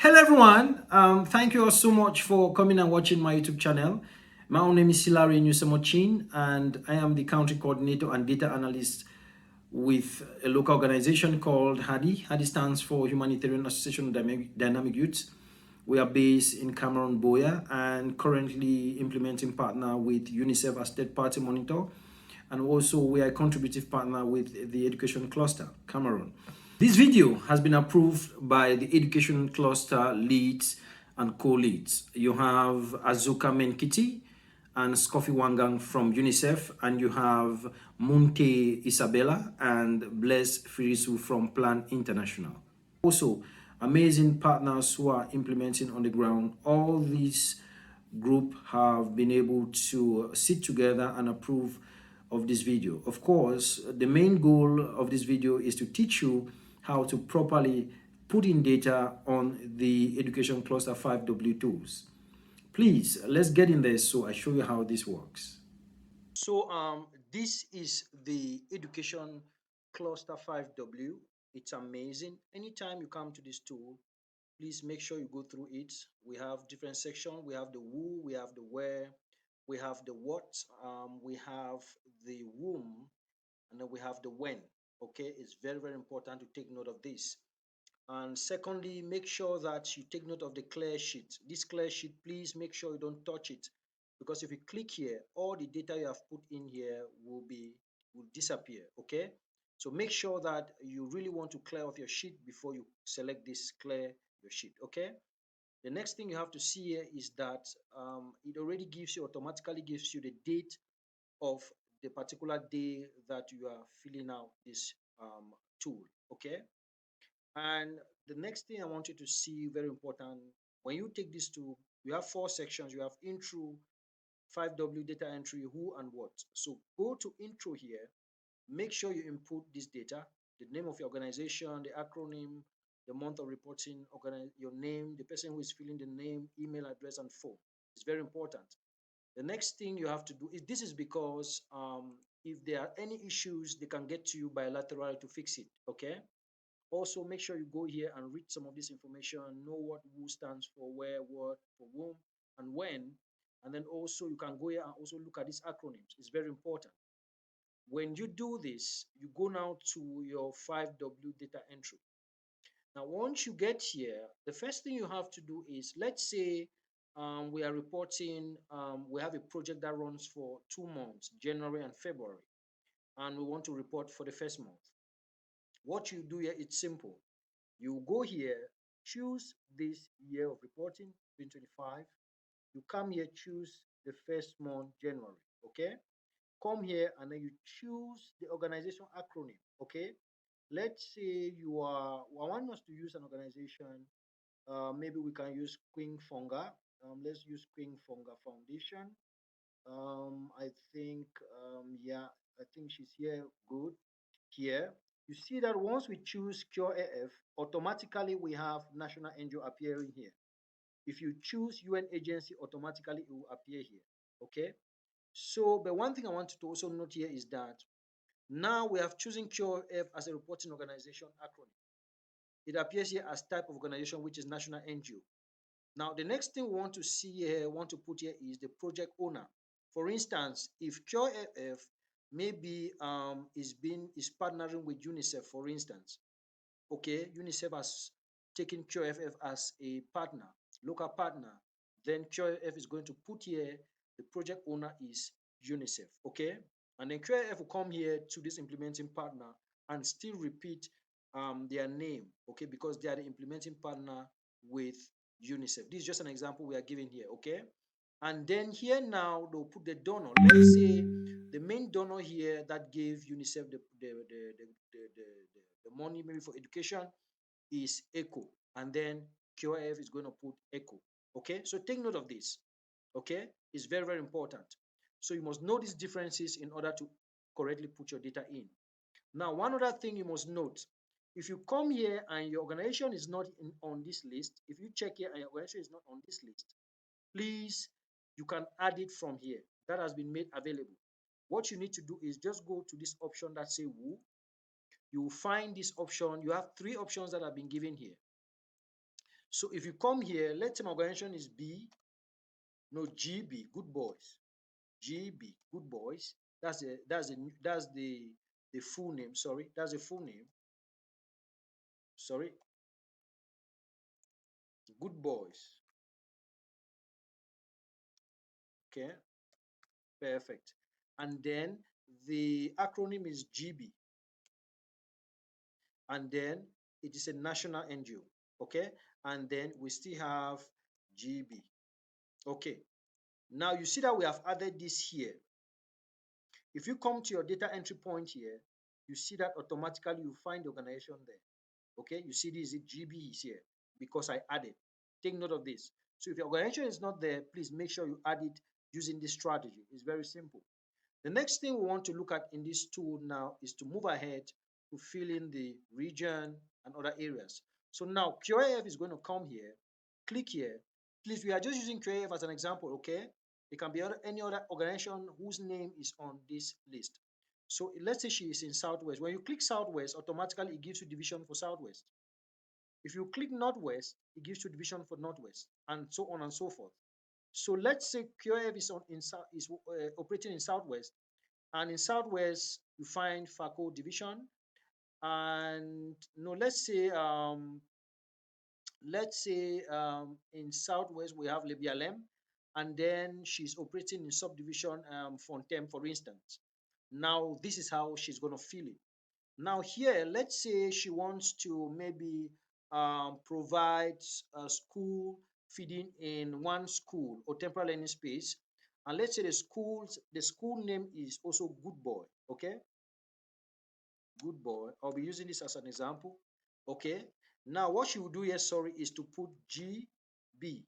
Hello everyone, thank you all so much for coming and watching my YouTube channel. My own name is Hilary Nusomochin and I am the country coordinator and data analyst with a local organization called HADI. HADI stands for Humanitarian Association of Dynamic Youths. We are based in Cameroon, Boya, and currently implementing partner with UNICEF as third-party monitor, and also we are a contributive partner with the Education Cluster, Cameroon. This video has been approved by the Education Cluster leads and co-leads. You have Azuka Menkiti and Skofi Wangang from UNICEF, and you have Munte Isabella and Bless Firisu from Plan International. Also, amazing partners who are implementing on the ground. All these group have been able to sit together and approve of this video. Of course, the main goal of this video is to teach you how to properly put in data on the Education Cluster 5W tools. Please, let's get in there so I show you how this works. So this is the Education Cluster 5W. It's amazing. Anytime you come to this tool, please make sure you go through it. We have different sections. We have the who, we have the where, we have the what, we have the whom, and then we have the when. Okay, it's very, very important to take note of this. And secondly, make sure that you take note of the clear sheet. This clear sheet, please make sure you don't touch it, because if you click here, all the data you have put in here will disappear. Okay, so make sure that you really want to clear off your sheet before you select this clear your sheet. Okay, the next thing you have to see here is that it already automatically gives you the date of the particular day that you are filling out this tool. Okay, and the next thing I want you to see, very important, when you take this tool, you have four sections. You have intro, 5W, data entry, who and what. So go to intro here, make sure you input this data, the name of your organization, the acronym, the month of reporting, your name, the person who is filling the name, email address, and phone. It's very important. The next thing you have to do is, this is because if there are any issues, they can get to you bilaterally to fix it. Okay, also make sure you go here and read some of this information, know what who stands for, where, what, for whom, and when. And then also you can go here and also look at these acronyms. It's very important. When you do this, you go now to your 5W data entry. Now, once you get here, the first thing you have to do is, let's say we are reporting, we have a project that runs for 2 months, January and February, and we want to report for the first month. What you do here, it's simple. You go here, choose this year of reporting, 2025. You come here, choose the first month, January. Okay, come here and then you choose the organization acronym. Okay, let's say I want us to use an organization. Maybe we can use Queen Fonga. Let's use Queen Fonga Foundation. I think yeah, I think she's here. Good. Here you see that once we choose Cure AF, automatically we have national NGO appearing here. If you choose UN agency, automatically it will appear here. Okay, so but one thing I want to also note here is that now we have chosen QF as a reporting organization acronym. It appears here as type of organization, which is national NGO. Now, the next thing we want to see here, want to put here, is the project owner. For instance, if QF maybe is partnering with UNICEF, for instance. Okay, UNICEF has taken QFF as a partner, local partner. Then QFF is going to put here the project owner is UNICEF. Okay, and then QFF will come here to this implementing partner and still repeat their name. Okay, because they are the implementing partner with UNICEF. This is just an example we are giving here. Okay, and then here now they'll put the donor. Let's say the main donor here that gave UNICEF the money maybe for education is ECHO, and then QIF is going to put ECHO. Okay, so take note of this. Okay, it's very, very important. So you must know these differences in order to correctly put your data in. Now, one other thing you must note, if you come here and your organization is not on this list, if you check here and your organization is not on this list, please, you can add it from here. That has been made available. What you need to do is just go to this option that say who. You will find this option. You have 3 options that have been given here. So if you come here, let's say my organization is B, no GB, good boys. GB, good boys. That's the full name. Sorry, that's the full name. Sorry, good boys. Okay, perfect. And then the acronym is GB, and then it is a national NGO. Okay, and then we still have GB. Okay, now you see that we have added this here. If you come to your data entry point here, you see that automatically you find the organization there. Okay, you see this GB is here because I added. Take note of this. So if your organization is not there, please make sure you add it using this strategy. It's very simple. The next thing we want to look at in this tool now is to move ahead to fill in the region and other areas. So now QAF is going to come here, click here. Please, we are just using QAF as an example, okay? It can be any other organization whose name is on this list. So let's say she is in Southwest. When you click Southwest, automatically it gives you division for Southwest. If you click Northwest, it gives you division for Northwest, and so on and so forth. So let's say QAF is operating in Southwest, and in Southwest you find FACO division, and no, let's say in Southwest we have Lebialem, and then she's operating in subdivision Fontem, for instance. Now this is how she's going to fill it. Now here, let's say she wants to maybe provide a school feeding in one school or temporary learning space. And let's say the school name is also Good Boy. Okay, Good Boy. I'll be using this as an example. Okay. Now what she will do here, sorry, is to put GB.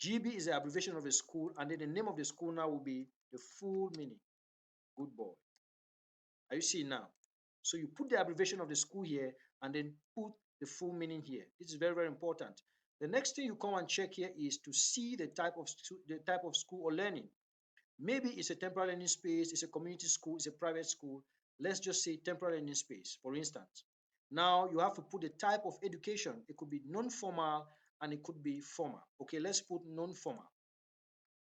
GB is the abbreviation of the school, and then the name of the school now will be the full meaning, Good Boy. Are you seeing now? So you put the abbreviation of the school here and then put the full meaning here. This is very, very important. The next thing you come and check here is to see the type of school or learning. Maybe it's a temporary learning space, it's a community school, it's a private school. Let's just say temporary learning space, for instance. Now you have to put the type of education. It could be non-formal and it could be formal. Okay, let's put non-formal.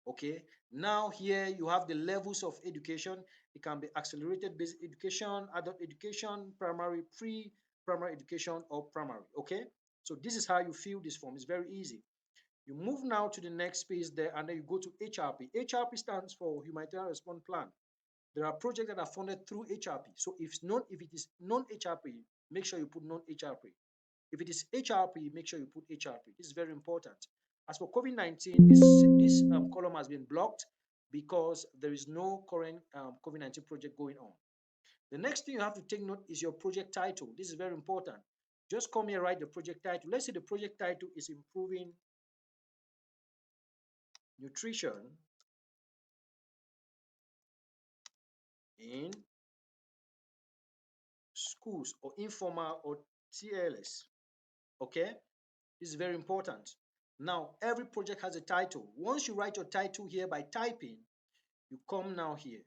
Okay, now here you have the levels of education. It can be accelerated basic education, adult education, primary, pre-primary education, or primary. Okay, so this is how you fill this form. It's very easy. You move now to the next page there, and then you go to HRP. HRP stands for Humanitarian Response Plan. There are projects that are funded through HRP. So if it is non-HRP, make sure you put non-HRP. If it is HRP, make sure you put HRP. This is very important. As for COVID-19, this column has been blocked because there is no current COVID-19 project going on. The next thing you have to take note is your project title. This is very important. Just come here, write the project title. Let's say the project title is improving nutrition in schools, or informal, or TLS. Okay, this is very important. Now, every project has a title. Once you write your title here by typing, you come now here.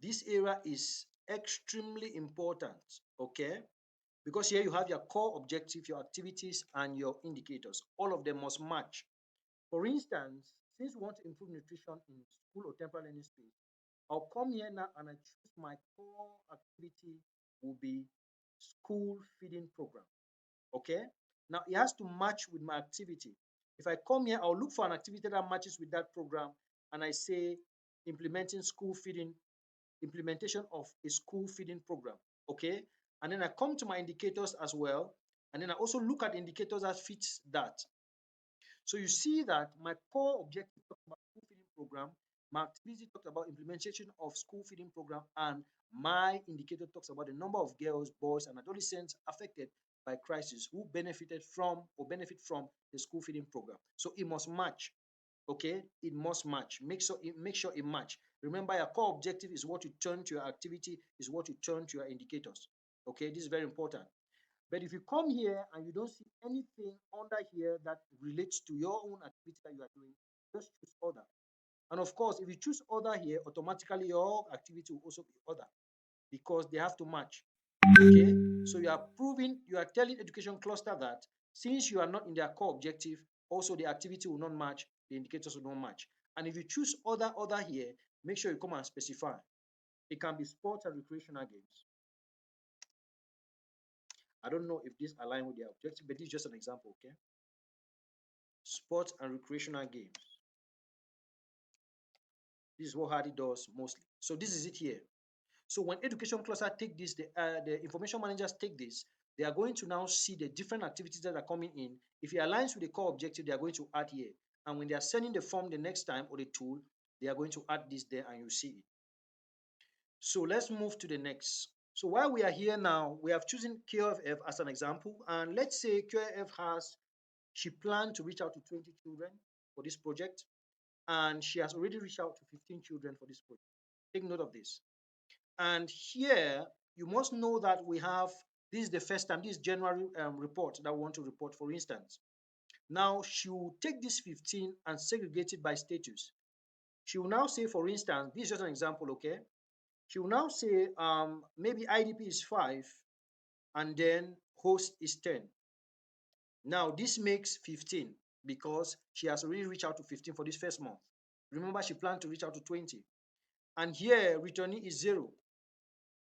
This area is extremely important, okay? Because here you have your core objective, your activities, and your indicators. All of them must match. For instance, since we want to improve nutrition in school or temporary learning space, I'll come here now and I choose my core activity will be school feeding program. Okay, now it has to match with my activity. If I come here, I'll look for an activity that matches with that program, and I say implementing school feeding, implementation of a school feeding program. Okay, and then I come to my indicators as well, and then I also look at indicators that fits that. So you see that my core objective talks about school feeding program, my activity talks about implementation of school feeding program, and my indicator talks about the number of girls, boys, and adolescents affected by crisis who benefited from or benefit from the school feeding program. So it must match. Okay, it must match. Make sure it match. Remember, your core objective is what you turn to your activity, is what you turn to your indicators. Okay, this is very important. But if you come here and you don't see anything under here that relates to your own activity that you are doing, just choose other. And of course, if you choose other here, automatically your activity will also be other because they have to match. Okay, so you are telling education cluster that Since you are not in their core objective, also the activity will not match, the indicators will not match. And if you choose other here, make sure you come and specify. It can be sports and recreational games. I don't know if this aligns with their objective, but this is just an example, okay? Sports and recreational games. This is what Hardy does mostly. So this is it here. So when education cluster take this, the information managers take this, they are going to now see the different activities that are coming in. If it aligns with the core objective, they are going to add here. And when they are sending the form the next time or the tool, they are going to add this there and you see it. So let's move to the next. So while we are here now, we have chosen QFF as an example. And let's say QFF she planned to reach out to 20 children for this project. And she has already reached out to 15 children for this project. Take note of this. And here, you must know that we have, this is the first time, this January report that we want to report, for instance. Now, she will take this 15 and segregate it by status. She will now say, for instance, this is just an example, okay? She will now say maybe IDP is 5 and then host is 10. Now, this makes 15 because she has already reached out to 15 for this first month. Remember, she planned to reach out to 20. And here, returnee is 0.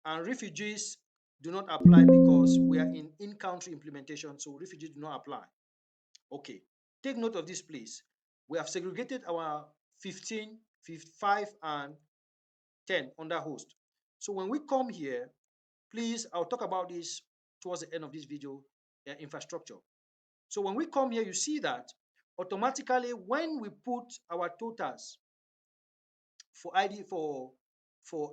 And refugees do not apply because we are in country implementation, so refugees do not apply. Okay, take note of this, please. We have segregated our 15, 55, and 10 under host. So when we come here, please, I'll talk about this towards the end of this video, infrastructure. So when we come here, you see that automatically when we put our totals for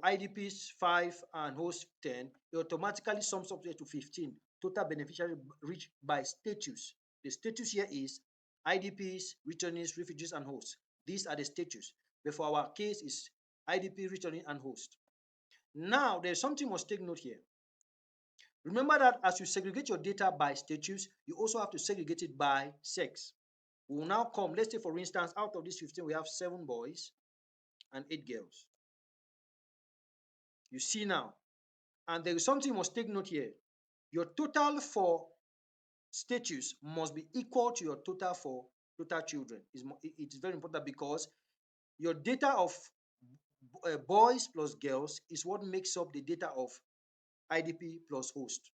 IDPs 5 and host 10, it automatically sums up to 15. Total beneficiary reached by status. The status here is IDPs, returnees, refugees, and hosts. These are the status. But for our case is IDP, returning, and host. Now, there's something you must take note here. Remember that as you segregate your data by status, you also have to segregate it by sex. We will now come, let's say for instance, out of these 15, we have 7 boys and 8 girls. You see now, and there is something you must take note here. Your total for status must be equal to your total for total children. It is very important because your data of boys plus girls is what makes up the data of IDP plus host,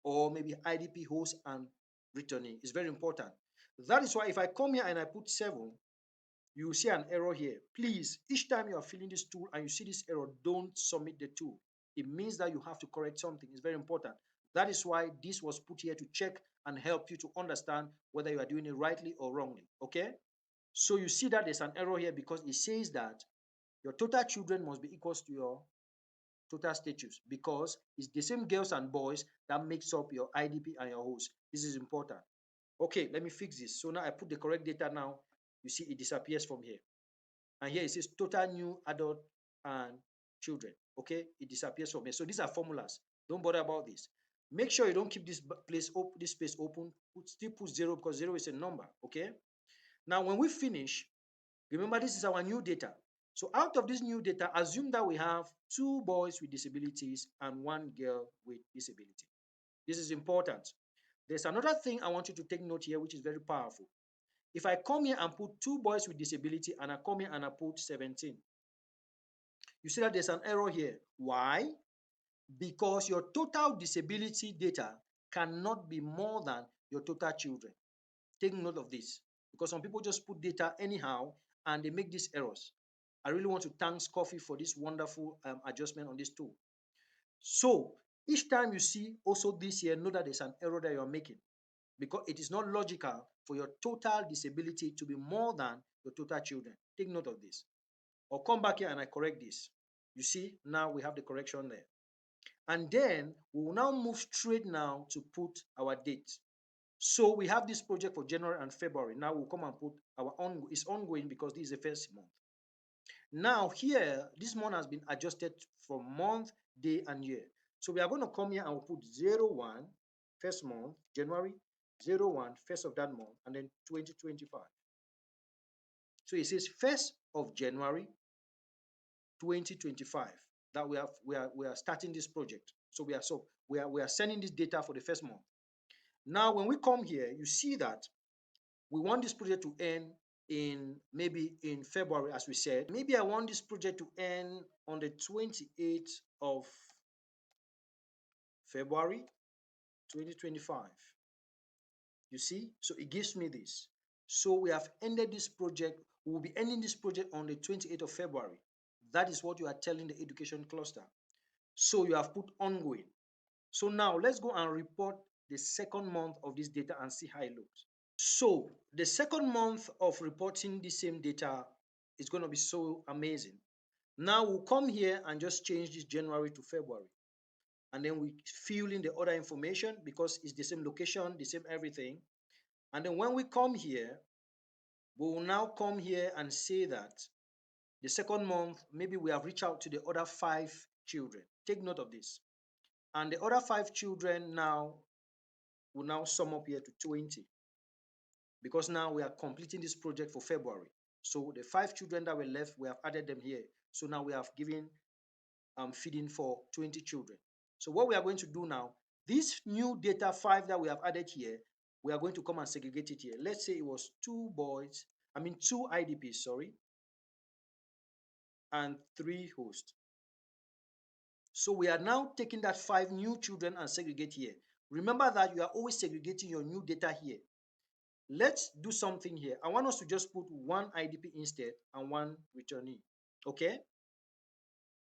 or maybe IDP host and returning. It's very important. That is why if I come here and I put 7, you will see an error here. Please, each time you are filling this tool and you see this error, don't submit the tool. It means that you have to correct something. It's very important. That is why this was put here to check and help you to understand whether you are doing it rightly or wrongly. Okay? So you see that there's an error here because it says that your total children must be equal to your total status because it's the same girls and boys that makes up your IDP and your host. This is important. Okay, let me fix this. So now I put the correct data now. You see it disappears from here. And here it says total new adult and children. Okay, it disappears from here. So these are formulas. Don't bother about this. Make sure you don't keep this space open. Still put 0 because 0 is a number. Okay. Now when we finish, remember this is our new data. So out of this new data, assume that we have 2 boys with disabilities and 1 girl with disability. This is important. There's another thing I want you to take note here, which is very powerful. If I come here and put 2 boys with disability and I come here and I put 17, you see that there's an error here. Why? Because your total disability data cannot be more than your total children. Take note of this because some people just put data anyhow and they make these errors. I really want to thank Coffee for this wonderful adjustment on this tool. So each time you see also this here, know that there's an error that you're making because it is not logical for your total disability to be more than your total children. Take note of this. I'll come back here and I correct this. You see, now we have the correction there. And then we will now move straight now to put our date. So we have this project for January and February. Now we'll come and put our it's ongoing because this is the first month. Now here, this month has been adjusted from month, day, and year. So we are going to come here and we'll put 01, first month, January, 01, first of that month, and then 2025. So it says 1st of January 2025 that we are starting this project. So we are sending this data for the first month. Now, when we come here, you see that we want this project to end in maybe in February, as we said. Maybe I want this project to end on the 28th of February 2025. You see, so it gives me this. So we have ended this project. We will be ending this project on the 28th of February. That is what you are telling the education cluster. So you have put ongoing. So now let's go and report the second month of this data and see how it looks. So the second month of reporting the same data is going to be so amazing. Now we'll come here and just change this January to February. And then we fill in the other information because it's the same location, the same everything. And then when we come here, we will now come here and say that the second month, maybe we have reached out to the other 5 children. Take note of this. And the other 5 children now will now sum up here to 20 because now we are completing this project for February. So the 5 children that were left, we have added them here. So now we have given feeding for 20 children. So what we are going to do now, this new data 5 that we have added here, we are going to come and segregate it here. Let's say it was 2 IDPs, sorry, and 3 hosts. So we are now taking that 5 new children and segregate here. Remember that you are always segregating your new data here. Let's do something here. I want us to just put 1 IDP instead and 1 returnee. Okay?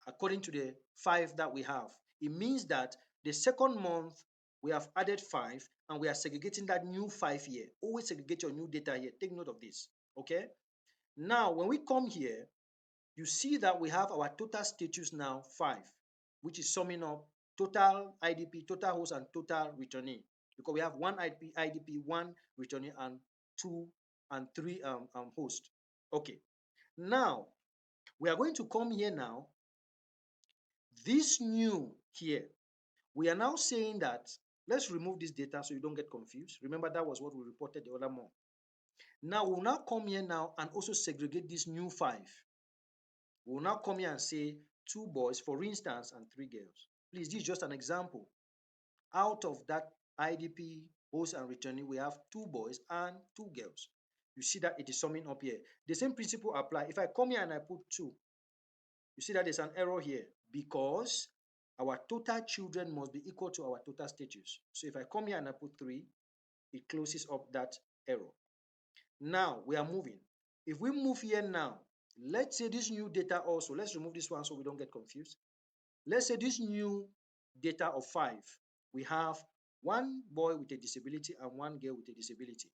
According to the 5 that we have. It means that the second month we have added 5 and we are segregating that new 5 here. Always segregate your new data here. Take note of this. Okay? Now, when we come here, you see that we have our total status now 5, which is summing up total IDP, total host, and total returnee. Because we have 1 IDP, 1 returnee, and 2 and 3 hosts. Okay. Now, we are going to come here now. This new here, we are now saying that, let's remove this data so you don't get confused. Remember, that was what we reported the other month. Now, we'll now come here now and also segregate this new 5. We'll now come here and say 2 boys, for instance, and 3 girls. Please, this is just an example. Out of that IDP, host, and returnee, we have 2 boys and 2 girls. You see that it is summing up here. The same principle apply. If I come here and I put 2, you see that there's an error here because our total children must be equal to our total status. So if I come here and I put 3, it closes up that error. Now we are moving. If we move here now, let's say this new data also, let's remove this one so we don't get confused. Let's say this new data of 5, we have 1 boy with a disability and 1 girl with a disability.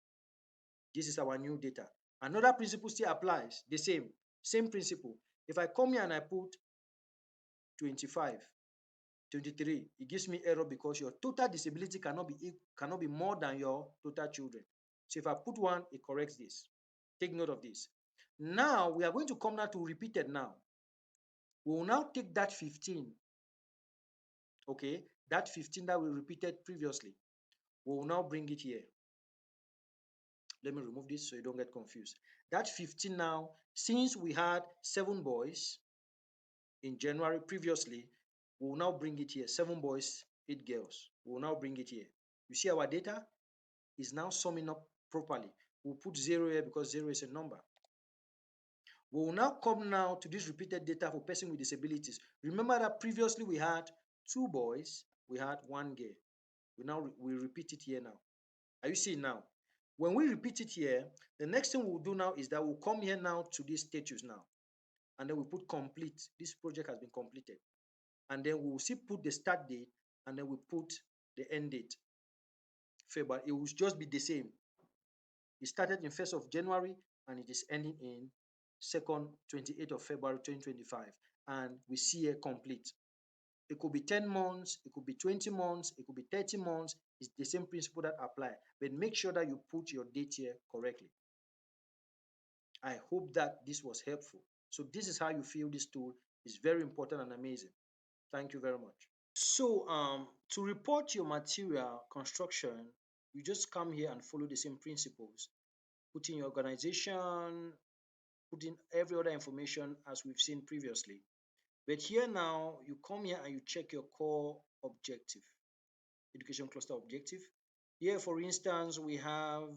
This is our new data. Another principle still applies, the same principle. If I come here and I put 25, 23, it gives me error because your total disability cannot be more than your total children. So if I put 1, it corrects this. Take note of this. Now we are going to come now to repeated now. We will now take that 15. Okay, that 15 that we repeated previously. We will now bring it here. Let me remove this so you don't get confused. That 15 now, since we had 7 boys in January previously, we will now bring it here. 7 boys, 8 girls. We will now bring it here. You see our data is now summing up properly. We'll put 0 here because 0 is a number. We will now come now to this repeated data for person with disabilities. Remember that previously we had 2 boys, we had 1 girl. We repeat it here now. Are you seeing now? When we repeat it here, the next thing we'll do now is that we'll come here now to this status now. And then we put complete. This project has been completed. And then we will still put the start date and then we put the end date. February. It will just be the same. It started in 1st of January and it is ending in 28th of February 2025. And we see here complete. It could be 10 months, it could be 20 months, it could be 30 months. It's the same principle that apply. But make sure that you put your date here correctly. I hope that this was helpful. So this is how you feel this tool is very important and amazing. Thank you very much. So to report your material construction, you just come here and follow the same principles. Put in your organization, put in every other information as we've seen previously. But here now, you come here and you check your core objective, education cluster objective. Here, for instance, we have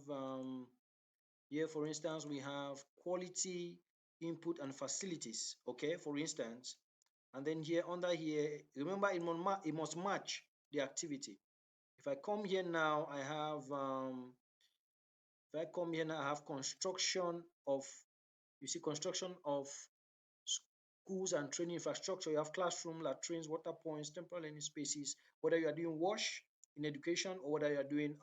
we have quality input and facilities. Okay, for instance, and then here under here, remember it must match the activity. If I come here now, I have if I come here now, I have construction of, you see, construction of schools and training infrastructure. You have classroom, latrines, water points, temporary learning spaces. Whether you are doing wash in education or whether you are doing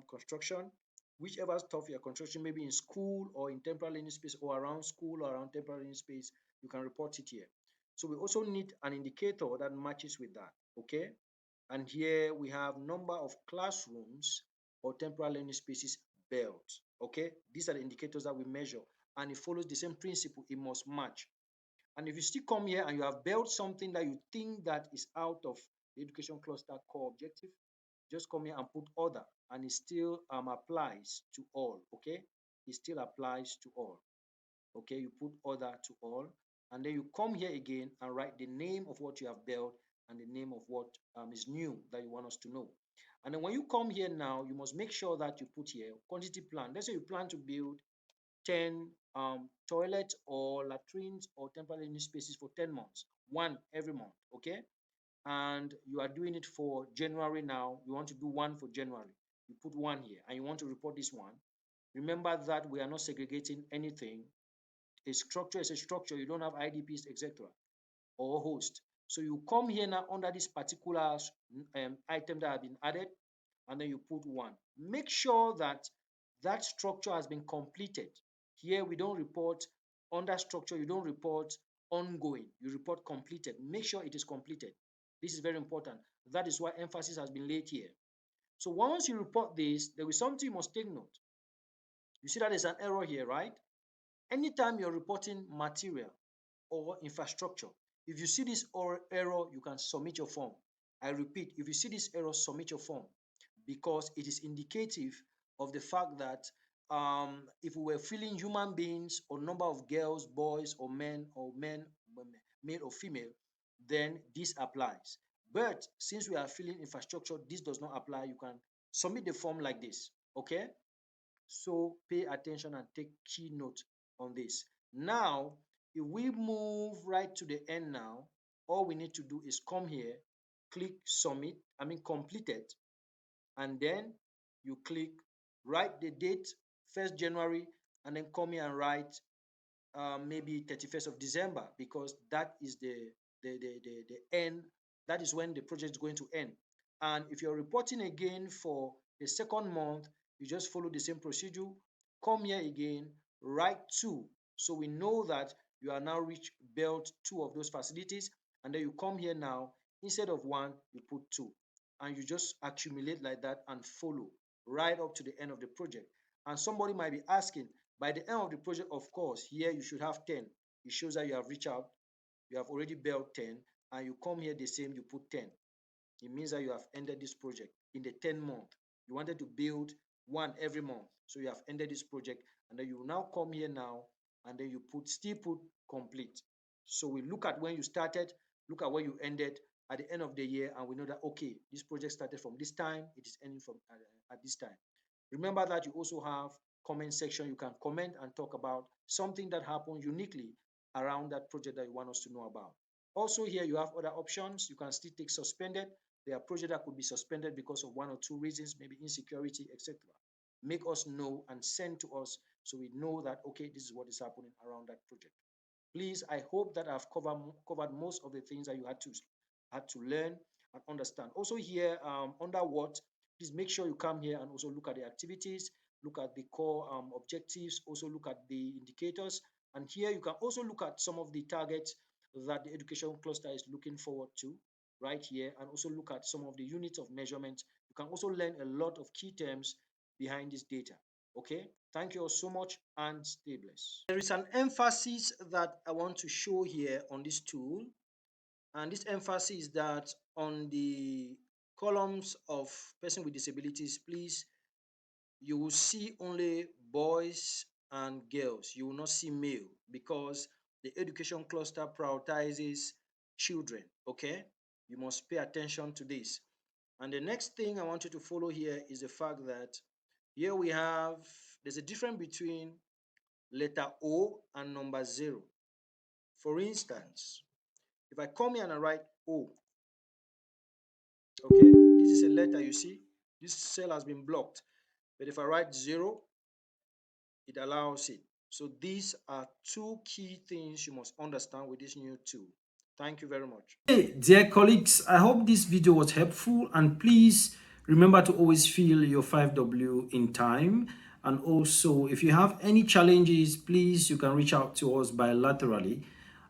construction, whichever stuff you are construction, maybe in school or in temporary learning space or around school or around temporary learning space, you can report it here. So we also need an indicator that matches with that. Okay. And here we have number of classrooms or temporary learning spaces built. Okay. These are the indicators that we measure, and it follows the same principle. It must match. And if you still come here and you have built something that you think that is out of the education cluster core objective, just come here and put other, and it still applies to all. Okay, it still applies to all. Okay, you put other to all, and then you come here again and write the name of what you have built and the name of what is new that you want us to know. And then when you come here now, you must make sure that you put here quantity plan. Let's say you plan to build 10 toilets or latrines or temporary living spaces for 10 months, one every month. Okay, and you are doing it for January. Now you want to do one for January, you put one here and you want to report this one. Remember that we are not segregating anything. A structure is a structure. You don't have IDPs, etc., or host. So you come here now under this particular item that have been added, and then you put one. Make sure that that structure has been completed. Here we don't report under structure, you don't report ongoing, you report completed. Make sure it is completed. This is very important. That is why emphasis has been laid here. So once you report this, there is something you must take note. You see that there's an error here, right? Anytime you're reporting material or infrastructure, if you see this error, you can submit your form. I repeat, if you see this error, submit your form, because it is indicative of the fact that if we were filling human beings or number of girls, boys, or men, male or female, then this applies. But since we are filling infrastructure, this does not apply. You can submit the form like this. Okay. So pay attention and take key note on this. Now, if we move right to the end now, all we need to do is come here, click submit, completed, and then you click write the date, 1st January, and then come here and write maybe 31st of December, because that is the end. That is when the project is going to end. And if you're reporting again for the second month, you just follow the same procedure. Come here again, write 2. So we know that you are now built 2 of those facilities. And then you come here now, instead of 1, you put 2. And you just accumulate like that and follow right up to the end of the project. And somebody might be asking, by the end of the project, of course, here you should have 10. It shows that you have reached out, you have already built 10, and you come here the same, you put 10. It means that you have ended this project in the 10th month. You wanted to build 1 every month, so you have ended this project, and then you will now come here now, and then you still put complete. So we look at when you started, look at where you ended at the end of the year, and we know that, okay, this project started from this time, it is ending from at this time. Remember that you also have comment section. You can comment and talk about something that happened uniquely around that project that you want us to know about. Also here you have other options. You can still take suspended. There are projects that could be suspended because of 1 or 2 reasons, maybe insecurity, etc. Make us know and send to us so we know that, okay, this is what is happening around that project. Please, I hope that I've covered most of the things that you had to learn and understand. Also here, under what, please make sure you come here and also look at the activities, look at the core objectives, also look at the indicators. And here you can also look at some of the targets that the education cluster is looking forward to right here, and also look at some of the units of measurement. You can also learn a lot of key terms behind this data. Okay, thank you all so much and stay blessed. There is an emphasis that I want to show here on this tool, and this emphasis is that on the columns of person with disabilities, please, you will see only boys and girls. You will not see male, because the education cluster prioritizes children. Okay, you must pay attention to this. And the next thing I want you to follow here is the fact that here we have, there's a difference between letter O and number 0. For instance, if I come here and I write O, okay, this is a letter, you see, this cell has been blocked. But if I write 0, it allows it. So these are two key things you must understand with this new tool. Thank you very much. Hey, dear colleagues, I hope this video was helpful, and please remember to always fill your 5W in time. And also, if you have any challenges, please, you can reach out to us bilaterally.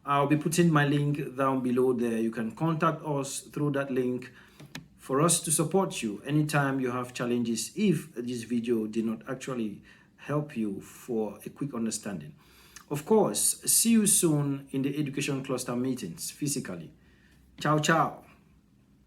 I'll be putting my link down below there. You can contact us through that link for us to support you anytime you have challenges if this video did not actually help you for a quick understanding. Of course, see you soon in the education cluster meetings physically. Ciao, ciao.